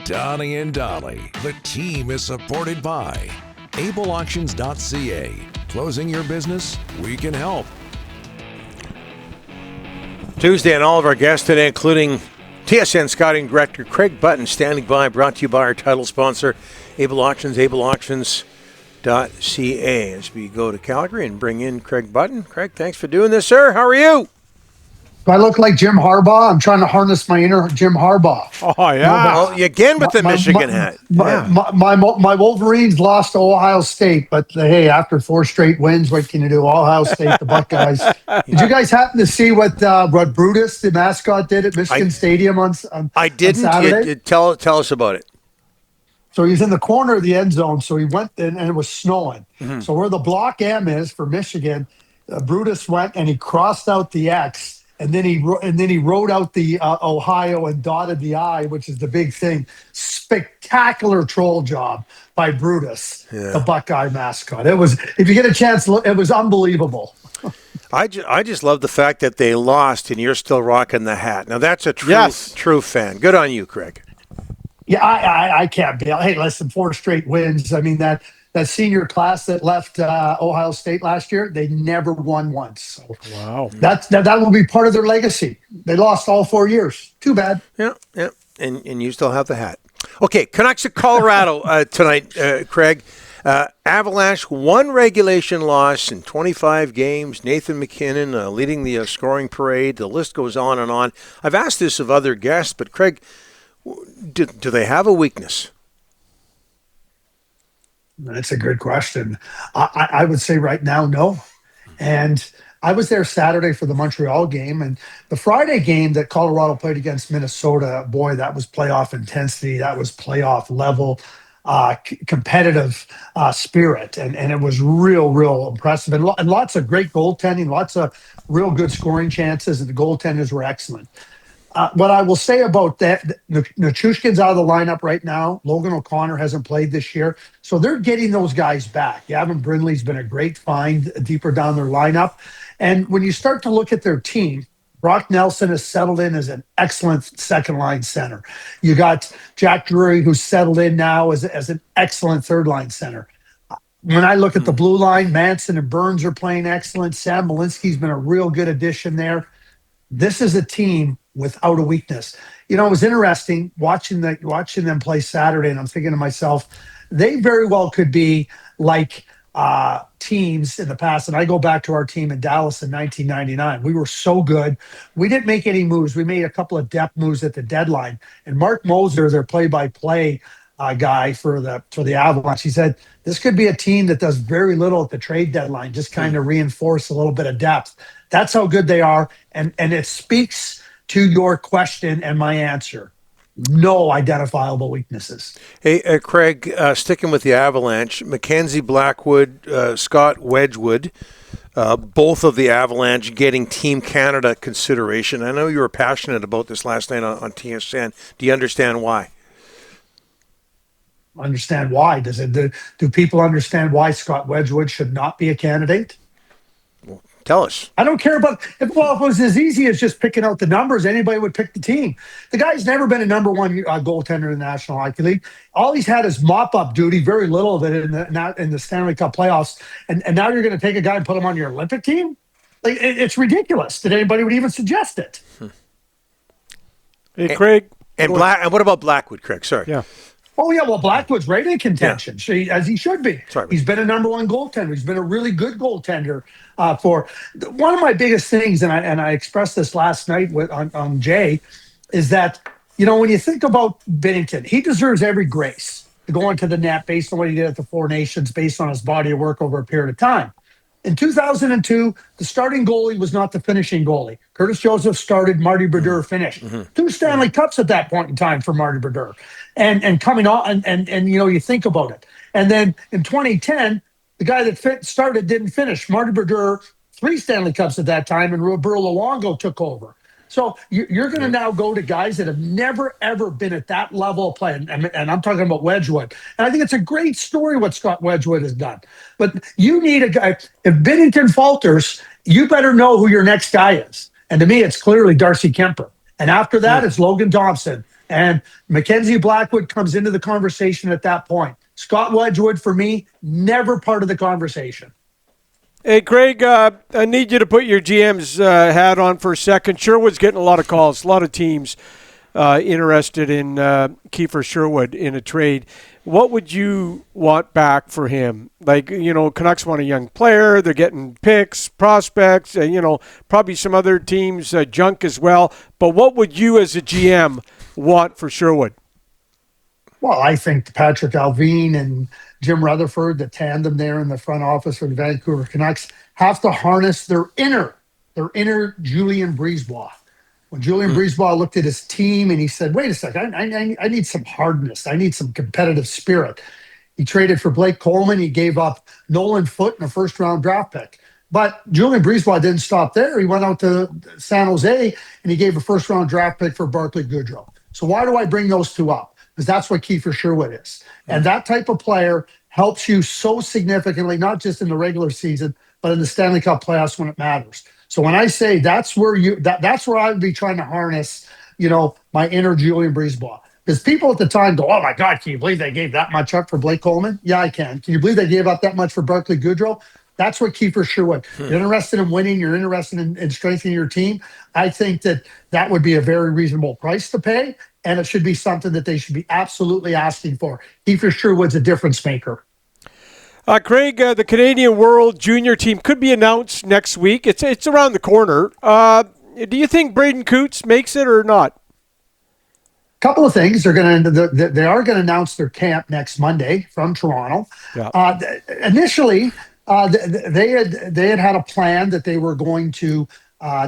Donnie and Dolly. The team is supported by ableauctions.ca. Closing your business? We can help. Tuesday, and all of our guests today, including TSN Scouting Director Craig Button, standing by, brought to you by our title sponsor, Able Auctions, ableauctions.ca. As we go to Calgary and bring in Craig Button. Craig, thanks for doing this, sir. How are you? Do I look like Jim Harbaugh? I'm trying to harness my inner Jim Harbaugh. Oh, yeah. Well, again with the Michigan hat. My Wolverines lost to Ohio State, but hey, after 4 straight wins, what can you do? Ohio State, the Buckeyes. Did you guys happen to see what Brutus, the mascot, did at Michigan Stadium on I didn't. On Saturday? Tell us about it. So he's in the corner of the end zone. So he went in, and it was snowing. Mm-hmm. So where the block M is for Michigan, Brutus went and he crossed out the X. And then he wrote out the Ohio and dotted the I, which is the big thing. Spectacular troll job by Brutus, the Buckeye mascot. It was, if you get a chance, it was unbelievable. I just love the fact that they lost and you're still rocking the hat. Now that's a true fan. Good on you, Craig. Yeah, I can't be. Hey, listen, 4 straight wins. I mean that senior class that left Ohio State last year, they never won once. So wow. That will be part of their legacy. They lost all 4 years. Too bad. Yeah. And you still have the hat. Okay, Canucks at Colorado tonight, Craig. Avalanche, 1 regulation loss in 25 games. Nathan McKinnon leading the scoring parade. The list goes on and on. I've asked this of other guests, but Craig, do they have a weakness? That's a good question. I would say right now, no. And I was there Saturday for the Montreal game, and the Friday game that Colorado played against Minnesota, boy, that was playoff intensity. That was playoff level, competitive spirit. And it was real impressive. And lots of great goaltending, lots of real good scoring chances, and the goaltenders were excellent. What I will say about that, Nichushkin's out of the lineup right now. Logan O'Connor hasn't played this year. So they're getting those guys back. Gavin Brindley's been a great find deeper down their lineup. And when you start to look at their team, Brock Nelson has settled in as an excellent second-line center. You got Jack Drury, who's settled in now as an excellent third-line center. When I look at the blue line, Manson and Burns are playing excellent. Sam Malinsky's been a real good addition there. This is a team without a weakness. You know, it was interesting watching them play Saturday, and I'm thinking to myself, they very well could be like teams in the past. And I go back to our team in Dallas in 1999. We were so good. We didn't make any moves. We made a couple of depth moves at the deadline. And Mark Moser, their play-by-play guy for the Avalanche, he said, this could be a team that does very little at the trade deadline, just kind of reinforce a little bit of depth. That's how good they are. And it speaks to your question and my answer. No identifiable weaknesses. Hey, Craig, sticking with the Avalanche, Mackenzie Blackwood, Scott Wedgwood, both of the Avalanche getting Team Canada consideration. I know you were passionate about this last night on TSN. Do you understand why? Understand why? Do people understand why Scott Wedgwood should not be a candidate? Well, tell us. I don't care about if it was as easy as just picking out the numbers, anybody would pick the team. The guy's never been a number 1 goaltender in the National Hockey League. All he's had is mop-up duty, very little of it in the Stanley Cup playoffs. And now you're going to take a guy and put him on your Olympic team? Like, it's ridiculous that anybody would even suggest it. Hey, Craig. And what about Blackwood, Craig? Sorry. Yeah. Oh, yeah, well, Blackwood's right in contention, as he should be. Sorry. He's been a number 1 goaltender. He's been a really good goaltender for one of my biggest things, and I expressed this last night on Jay, is that, you know, when you think about Binnington, he deserves every grace to go into the net based on what he did at the Four Nations, based on his body of work over a period of time. In 2002, the starting goalie was not the finishing goalie. Curtis Joseph started, Marty Brodeur finished. 2 Stanley Cups at that point in time for Marty Brodeur. And coming on, and you know, you think about it. And then in 2010, the guy that started didn't finish. Marty Brodeur, 3 Stanley Cups at that time, and Roberto Luongo took over. So you're going to now go to guys that have never, ever been at that level of play. And I'm talking about Wedgwood. And I think it's a great story what Scott Wedgwood has done. But you need a guy. If Binnington falters, you better know who your next guy is. And to me, it's clearly Darcy Kemper. And after that, it's Logan Thompson. And Mackenzie Blackwood comes into the conversation at that point. Scott Wedgwood, for me, never part of the conversation. Hey, Craig, I need you to put your GM's hat on for a second. Sherwood's getting a lot of calls, a lot of teams interested in Keifer Sherwood in a trade. What would you want back for him? Like, Canucks want a young player. They're getting picks, prospects, probably some other teams' junk as well. But what would you as a GM want for Sherwood? Well, I think Patrick Alvin and Jim Rutherford, the tandem there in the front office for the Vancouver Canucks, have to harness their inner Julien Brisebois. When Julien Brisebois looked at his team and he said, wait a second, I need some hardness. I need some competitive spirit. He traded for Blake Coleman. He gave up Nolan Foote and a first-round draft pick. But Julien Brisebois didn't stop there. He went out to San Jose and he gave a first-round draft pick for Barclay Goodrow. So why do I bring those two up? Because that's what Kiefer Sherwood is. And that type of player helps you so significantly, not just in the regular season, but in the Stanley Cup playoffs when it matters. So when I say that's where that's where I would be trying to harness, my inner Julien Brisebois. Because people at the time go, oh my God, can you believe they gave that much up for Blake Coleman? Yeah, I can. Can you believe they gave up that much for Barclay Goodrow? That's what Kiefer Sherwood. You're interested in winning. You're interested in strengthening your team. I think that would be a very reasonable price to pay, and it should be something that they should be absolutely asking for. Kiefer Sherwood's a difference maker. Craig, the Canadian World Junior team could be announced next week. It's around the corner. Do you think Braeden Cootes makes it or not? Couple of things. They are going to announce their camp next Monday from Toronto. Yeah. Initially, they had a plan that they were going to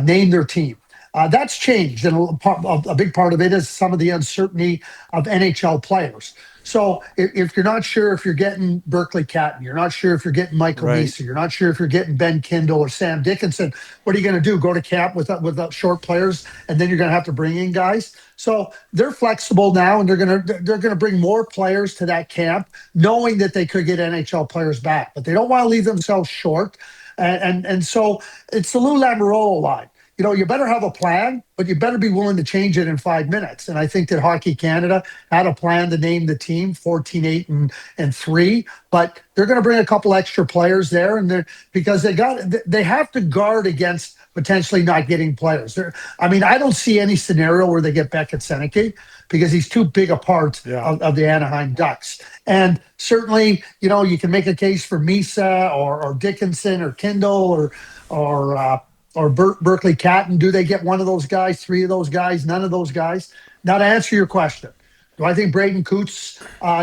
name their team. That's changed, and a big part of it is some of the uncertainty of NHL players. So if you're not sure if you're getting Berkeley Catton, you're not sure if you're getting Michael Neese, you're not sure if you're getting Ben Kindle or Sam Dickinson, what are you going to do? Go to camp with short players, and then you're going to have to bring in guys? So they're flexible now, and they're going to bring more players to that camp, knowing that they could get NHL players back, but they don't want to leave themselves short. And so it's the Lou Lamoriello line. You better have a plan, but you better be willing to change it in 5 minutes. And I think that Hockey Canada had a plan to name the team 14-8-3, but they're going to bring a couple extra players there, and because they have to guard against potentially not getting players. I don't see any scenario where they get Beckett Seneke because he's too big a part of the Anaheim Ducks. And certainly, you can make a case for Misa or Dickinson or Kindle or Berkeley Catton. Do they get one of those guys, three of those guys, none of those guys? Now, to answer your question, do I think Braeden Cootes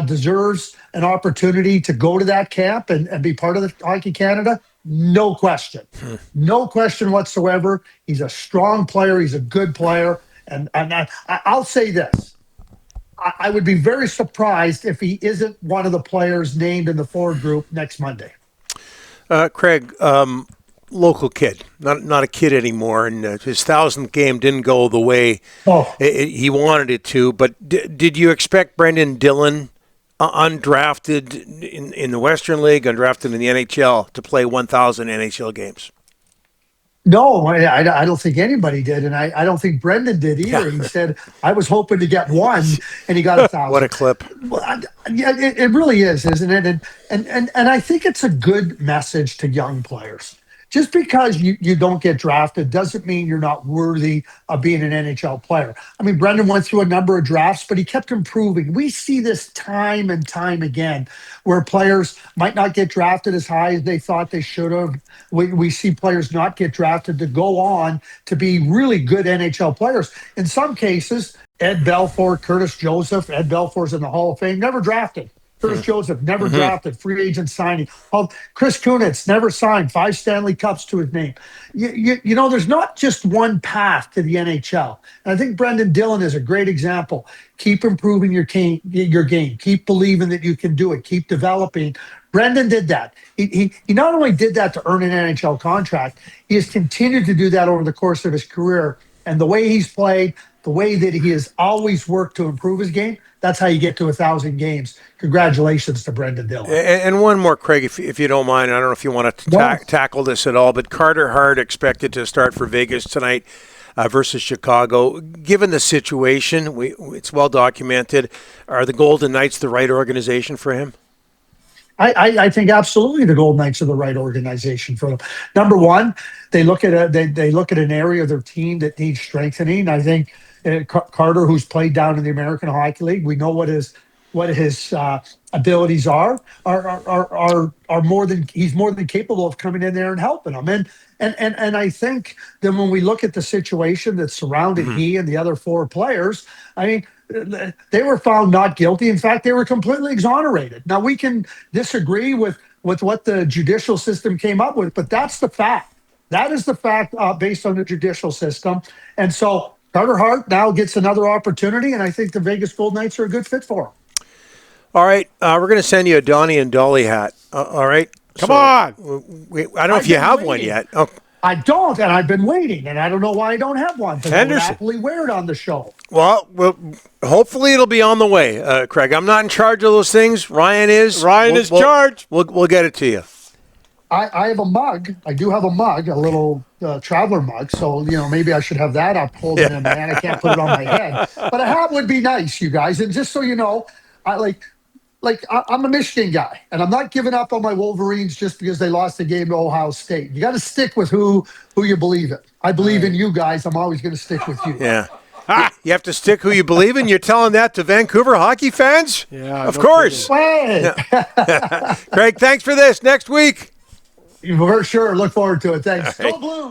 deserves an opportunity to go to that camp and be part of the Hockey Canada? No question. No question whatsoever. He's a strong player. He's a good player. And I'll say this. I would be very surprised if he isn't one of the players named in the forward group next Monday. Craig, local kid, not a kid anymore, and his 1,000th game didn't go the way he wanted it to. But did you expect Brendan Dillon, undrafted in the Western League, undrafted in the NHL, to play 1,000 NHL games? No, I don't think anybody did, and I don't think Brendan did either. He said, I was hoping to get one, and he got 1,000. What a clip. Well, it really is, isn't it? And I think it's a good message to young players. Just because you don't get drafted doesn't mean you're not worthy of being an NHL player. Brendan went through a number of drafts, but he kept improving. We see this time and time again where players might not get drafted as high as they thought they should have. We see players not get drafted to go on to be really good NHL players. In some cases, Ed Belfour, Curtis Joseph, Ed Belfour's in the Hall of Fame, never drafted. Curtis Joseph, never drafted, free agent signing. Chris Kunitz, never signed, 5 Stanley Cups to his name. There's not just one path to the NHL. And I think Brendan Dillon is a great example. Keep improving your game. Keep believing that you can do it. Keep developing. Brendan did that. He not only did that to earn an NHL contract, he has continued to do that over the course of his career. And the way he's played, the way that he has always worked to improve his game, that's how you get to 1,000 games. Congratulations to Brendan Dillon. And one more, Craig, if you don't mind. I don't know if you want to tackle this at all, but Carter Hart expected to start for Vegas tonight. versus Chicago. Given the situation, it's well documented. Are the Golden Knights the right organization for him? I think absolutely the Golden Knights are the right organization for them. Number one, they look at they look at an area of their team that needs strengthening. I think Carter, who's played down in the American Hockey League, we know what his abilities are more than he's more than capable of coming in there and helping them. And I think that when we look at the situation that surrounded he and the other four players, I mean, they were found not guilty. In fact, they were completely exonerated. Now, we can disagree with what the judicial system came up with, but that's the fact. That is the fact based on the judicial system. And so Carter Hart now gets another opportunity, and I think the Vegas Golden Knights are a good fit for him. All right, we're going to send you a Donnie and Dolly hat. All right? Come on. I don't know if you have one yet. Oh. I don't, and I've been waiting, and I don't know why I don't have one. Because I would happily wear it on the show. Well, hopefully it'll be on the way, Craig. I'm not in charge of those things. Ryan is. Ryan is charged. We'll get it to you. I have a mug. I do have a mug, a little traveler mug. So, maybe I should have that up holding in my hand. I can't put it on my head. But a hat would be nice, you guys. And just so you know, I'm a Michigan guy, and I'm not giving up on my Wolverines just because they lost the game to Ohio State. You got to stick with who you believe in. I believe in you guys. I'm always going to stick with you. Yeah. You have to stick who you believe in? You're telling that to Vancouver hockey fans? Yeah. Of course. Yeah. Craig, thanks for this. Next week. For sure. Look forward to it. Thanks. Go Blue.